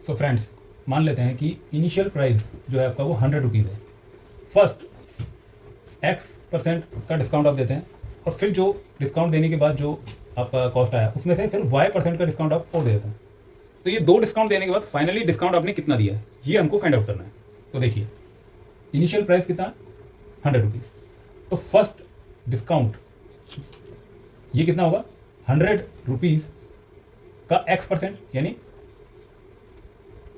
So friends, मान लेते हैं कि इनिशियल प्राइस जो है आपका वो 100 रुपीज़ है। फर्स्ट X% का डिस्काउंट आप देते हैं और फिर जो डिस्काउंट देने के बाद जो आपका कॉस्ट आया उसमें से फिर Y% का डिस्काउंट आप और दे देते हैं। तो ये 2 डिस्काउंट देने के बाद फाइनली डिस्काउंट आपने कितना दिया है ये हमको फाइंड आउट करना है। तो देखिए, इनिशियल प्राइस कितना, 100 रुपीज़। तो फर्स्ट डिस्काउंट ये कितना होगा, 100 रुपीज़ का X%, यानी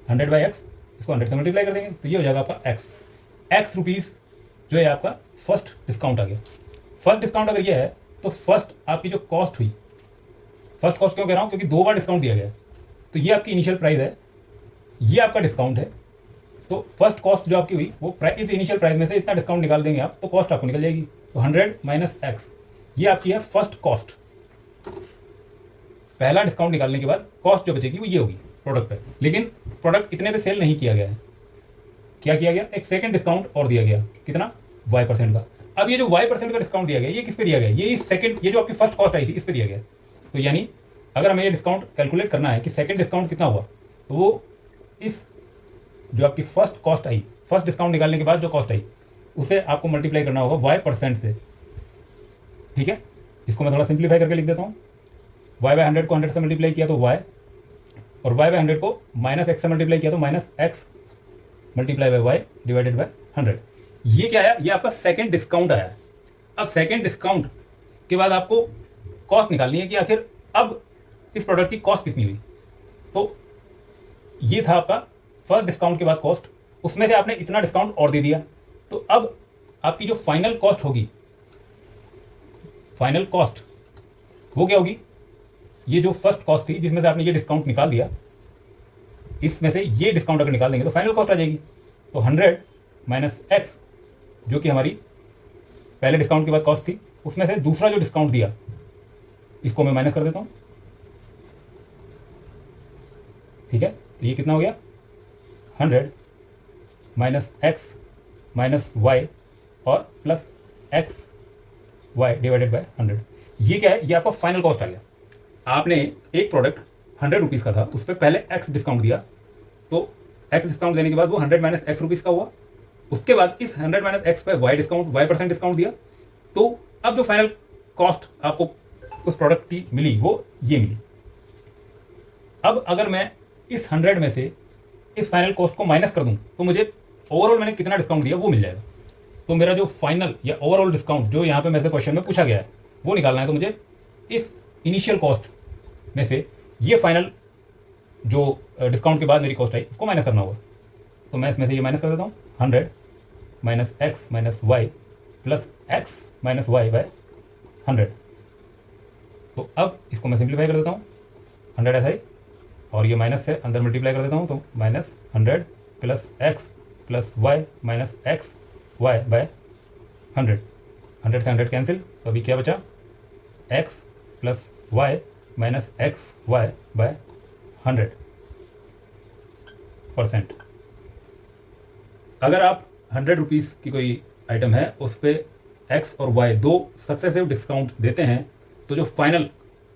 100/X, इसको 100 से मल्टीप्लाई कर देंगे तो ये हो जाएगा आपका X रुपीज़ जो है आपका फर्स्ट डिस्काउंट आ गया। फर्स्ट डिस्काउंट अगर ये है तो फर्स्ट आपकी जो कॉस्ट हुई, फर्स्ट कॉस्ट क्यों कह रहा हूँ, क्योंकि 2 बार डिस्काउंट दिया गया है। तो ये आपकी इनिशियल प्राइस है, ये आपका डिस्काउंट है। तो फर्स्ट कॉस्ट जो आपकी हुई वो इस इनिशियल प्राइस में से इतना डिस्काउंट निकाल देंगे आप तो कॉस्ट आपको निकल जाएगी। तो 100 माइनस X, ये आपकी है फर्स्ट कॉस्ट। पहला डिस्काउंट निकालने के बाद कॉस्ट जो बचेगी वो ये होगी प्रोडक्ट पे। लेकिन प्रोडक्ट इतने पे सेल नहीं किया गया है, क्या किया गया, एक सेकंड डिस्काउंट और दिया गया, कितना, Y% का। अब ये जो Y% का डिस्काउंट दिया गया ये किस पे दिया गया, ये सेकंड, ये जो आपकी फर्स्ट कॉस्ट आई थी इस पे दिया गया। तो यानी अगर हमें ये डिस्काउंट कैलकुलेट करना है कि सेकंड डिस्काउंट कितना हुआ, तो वो इस जो आपकी फर्स्ट कॉस्ट आई, फर्स्ट डिस्काउंट निकालने के बाद जो कॉस्ट आई उसे आपको मल्टीप्लाई करना होगा Y% से। ठीक है, इसको मैं थोड़ा सिंप्लीफाई करके लिख देता हूँ। Y/100 को 100 से मल्टीप्लाई किया तो Y, और Y/100 को -X से मल्टीप्लाई किया तो -X multiply by Y divided by 100। ये क्या आया, ये आपका सेकंड डिस्काउंट आया। अब सेकंड डिस्काउंट के बाद आपको कॉस्ट निकालनी है कि आखिर अब इस प्रोडक्ट की कॉस्ट कितनी हुई। तो ये था आपका फर्स्ट डिस्काउंट के बाद कॉस्ट, उसमें से आपने इतना डिस्काउंट और दे दिया। तो अब आपकी जो फाइनल कॉस्ट होगी, फाइनल कॉस्ट वो क्या होगी, ये जो फर्स्ट कॉस्ट थी जिसमें से आपने ये डिस्काउंट निकाल दिया, इसमें से ये डिस्काउंट अगर निकाल देंगे तो फाइनल कॉस्ट आ जाएगी। तो 100 माइनस X जो कि हमारी पहले डिस्काउंट के बाद कॉस्ट थी, उसमें से दूसरा जो डिस्काउंट दिया इसको मैं माइनस कर देता हूँ। ठीक है, तो ये कितना हो गया, 100 माइनस X माइनस Y और प्लस XY डिवाइडेड बाय 100। ये क्या है, ये आपका फाइनल कॉस्ट आ गया। आपने एक प्रोडक्ट 100 रुपीज़ का था, उस पर पहले X डिस्काउंट दिया, तो X डिस्काउंट देने के बाद वो 100 माइनस X रुपीज़ का हुआ। उसके बाद इस 100 माइनस X पे Y डिस्काउंट, Y% डिस्काउंट दिया। तो अब जो फाइनल कॉस्ट आपको उस प्रोडक्ट की मिली वो ये मिली। अब अगर मैं इस 100 में से इस फाइनल कॉस्ट को माइनस कर दूं तो मुझे ओवरऑल मैंने कितना डिस्काउंट दिया वो मिल जाएगा। तो मेरा जो फाइनल या ओवरऑल डिस्काउंट जो यहाँ पे मेरे से क्वेश्चन में पूछा गया है वो निकालना है। तो मुझे इस इनिशियल कॉस्ट में से ये फाइनल जो डिस्काउंट के बाद मेरी कॉस्ट आई उसको माइनस करना होगा। तो मैं इसमें से ये माइनस कर देता हूँ, 100 minus X minus Y plus X minus Y by 100। तो अब इसको मैं सिंप्लीफाई कर देता हूँ, 100 ऐसा ही, और ये माइनस से अंदर मल्टीप्लाई कर देता हूँ तो minus 100 plus X plus Y minus X Y by 100। 100 से 100 कैंसिल, तो अभी क्या बचा, X plus Y minus XY by 100%। अगर आप 100 रुपीज़ की कोई आइटम है उस पर X और Y दो सक्सेसिव डिस्काउंट देते हैं तो जो फाइनल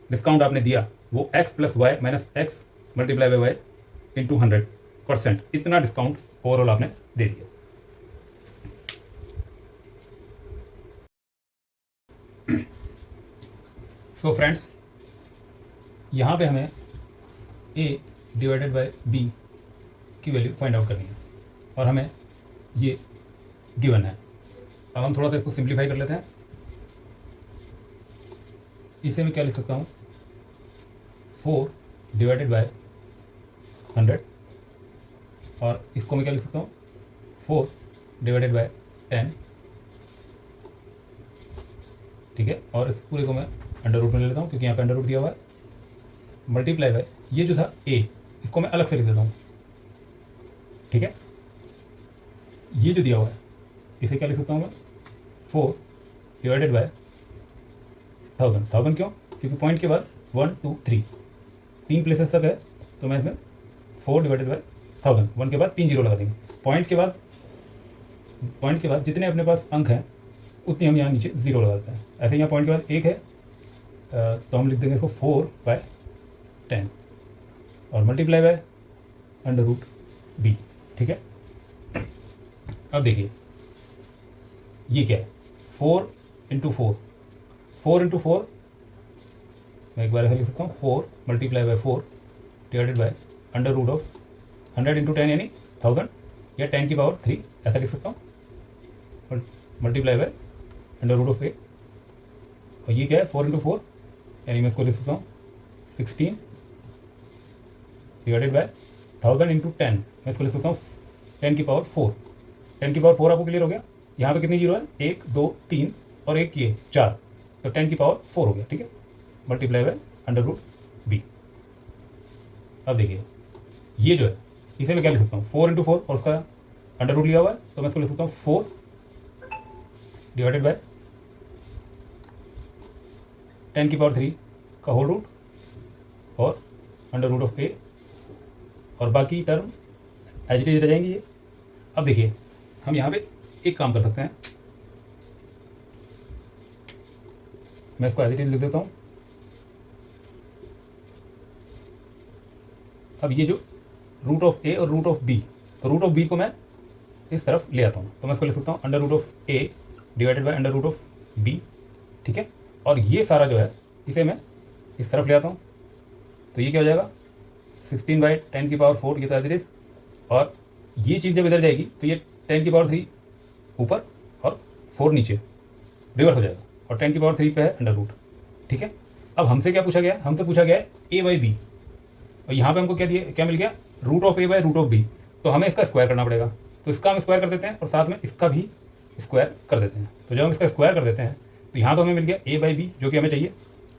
डिस्काउंट आपने दिया वो X plus Y minus X multiply by Y into 100%, इतना डिस्काउंट ओवरऑल आपने दे दिया। सो फ्रेंड्स, यहाँ पे हमें A डिवाइडेड बाय B की वैल्यू फाइंड आउट करनी है और हमें ये गिवन है। अब हम थोड़ा सा इसको सिंप्लीफाई कर लेते हैं। इसे मैं क्या लिख सकता हूँ, 4 डिवाइडेड बाय 100, और इसको मैं क्या लिख सकता हूँ, 4 डिवाइडेड बाय 10। ठीक है, और इस पूरे को मैं अंडर रूट में ले लेता हूँ क्योंकि यहाँ पे अंडर रूट दिया हुआ है, मल्टीप्लाई बाय ये जो था A, इसको मैं अलग से लिख देता हूँ। ठीक है, ये जो दिया हुआ है इसे क्या लिख सकता हूँ मैं, 4 डिवाइडेड बाय 1000। 1000 क्यों, क्योंकि पॉइंट के बाद 1 2 3 तीन प्लेसेस तक है, तो मैं इसमें 4 डिवाइडेड बाय 1000, 1 के बाद 3 जीरो लगा देंगे। पॉइंट के बाद जितने अपने पास अंक हैं उतनी हम यहाँ नीचे ज़ीरो लगा देते हैं। ऐसे यहाँ पॉइंट के बाद 1 है तो हम लिख देंगे इसको 4 बाय 10 और multiply by under root B. ठीक है, अब देखिए ये क्या है, 4 इंटू 4, 4 इंटू 4, मैं एक बार ऐसा लिख सकता हूँ 4 multiply by 4 divided by under root of 100 into 10 यानी 1000 या 10 की पावर 3 ऐसा लिख सकता हूँ, multiply by under root of A. और ये क्या है 4 इंटू 4 यानी मैं इसको लिख सकता हूँ 16 डिवाइडेड बाय 1000 इंटू 10, मैं इसको लिख सकता हूँ 10 की पावर 4। 10 की पावर 4 आपको क्लियर हो गया। यहाँ पे कितनी जीरो है, 1 2 3 और एक ये 4, तो 10 की पावर 4 हो गया। ठीक है, multiply by under root B. अब देखिए ये जो है इसे मैं क्या लिख सकता हूँ 4 इंटू 4 और उसका अंडर रूट लिया हुआ है, तो मैं इसको लिख सकता हूँ 4 डिवाइडेड बाय 10 की पावर 3 का होल रूट और अंडर रूट ऑफ ए, और बाकी टर्म एज इट इज रह जाएंगी ये। अब देखिए हम यहाँ पे एक काम कर सकते हैं, मैं इसको एज इट इज लिख देता हूँ। अब ये जो रूट ऑफ ए और रूट ऑफ बी, तो रूट ऑफ बी को मैं इस तरफ ले आता हूँ, तो मैं इसको लिख सकता हूँ under root of A divided by under root of B. ठीक है, और ये सारा जो है इसे मैं इस तरफ ले आता हूँ, तो ये क्या हो जाएगा 16 बाई 10 की पावर 4, ये तो एज इट इज। और ये चीज़ जब इधर जाएगी तो ये 10 की पावर 3 ऊपर और 4 नीचे, रिवर्स हो जाएगा, और 10 की पावर 3 पे है अंडर रूट। ठीक है, अब हमसे क्या पूछा गया है, हमसे पूछा गया है ए बाई बी, और यहाँ पे हमको क्या मिल गया, root of A by root of B. तो हमें इसका स्क्वायर करना पड़ेगा, तो इसका हम स्क्वायर कर देते हैं और साथ में इसका भी स्क्वायर कर देते हैं। तो जब हम इसका स्क्वायर कर देते हैं तो यहाँ तो हमें मिल गया ए बाई बी जो कि हमें चाहिए,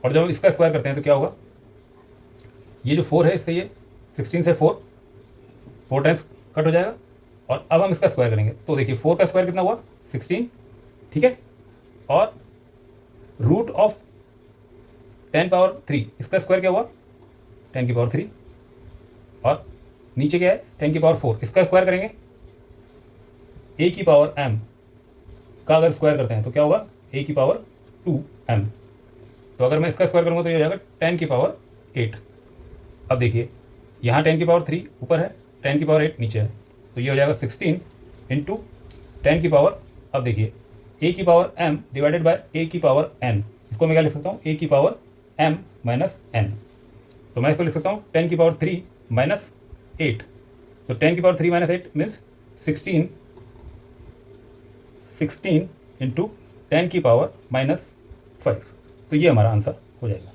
और जब हम इसका स्क्वायर करते हैं तो क्या होगा, ये जो 4 है इससे ये 16 से 4 टाइम्स कट हो जाएगा, और अब हम इसका स्क्वायर करेंगे तो देखिए 4 का स्क्वायर कितना हुआ 16। ठीक है, और रूट ऑफ 10 पावर 3 इसका स्क्वायर क्या हुआ 10 की पावर 3, और नीचे क्या है 10 की पावर 4, इसका स्क्वायर करेंगे ए की पावर m का अगर स्क्वायर करते हैं तो क्या होगा ए की पावर 2m। तो अगर मैं इसका स्क्वायर करूँगा तो ये हो जाएगा 10 की पावर 8। अब देखिए यहाँ 10 की पावर 3 ऊपर है, 10 की पावर 8 नीचे है, तो ये हो जाएगा 16 इंटू 10 की पावर, अब देखिए ए की पावर m डिवाइडेड बाय ए की पावर n, इसको मैं क्या लिख सकता हूँ ए की पावर m माइनस n। तो मैं इसको लिख सकता हूँ 10 की पावर 3 माइनस 8, तो 10 की पावर 3 माइनस 8 मीन्स 16 इंटू 10 की पावर माइनस 5, तो ये हमारा आंसर हो जाएगा।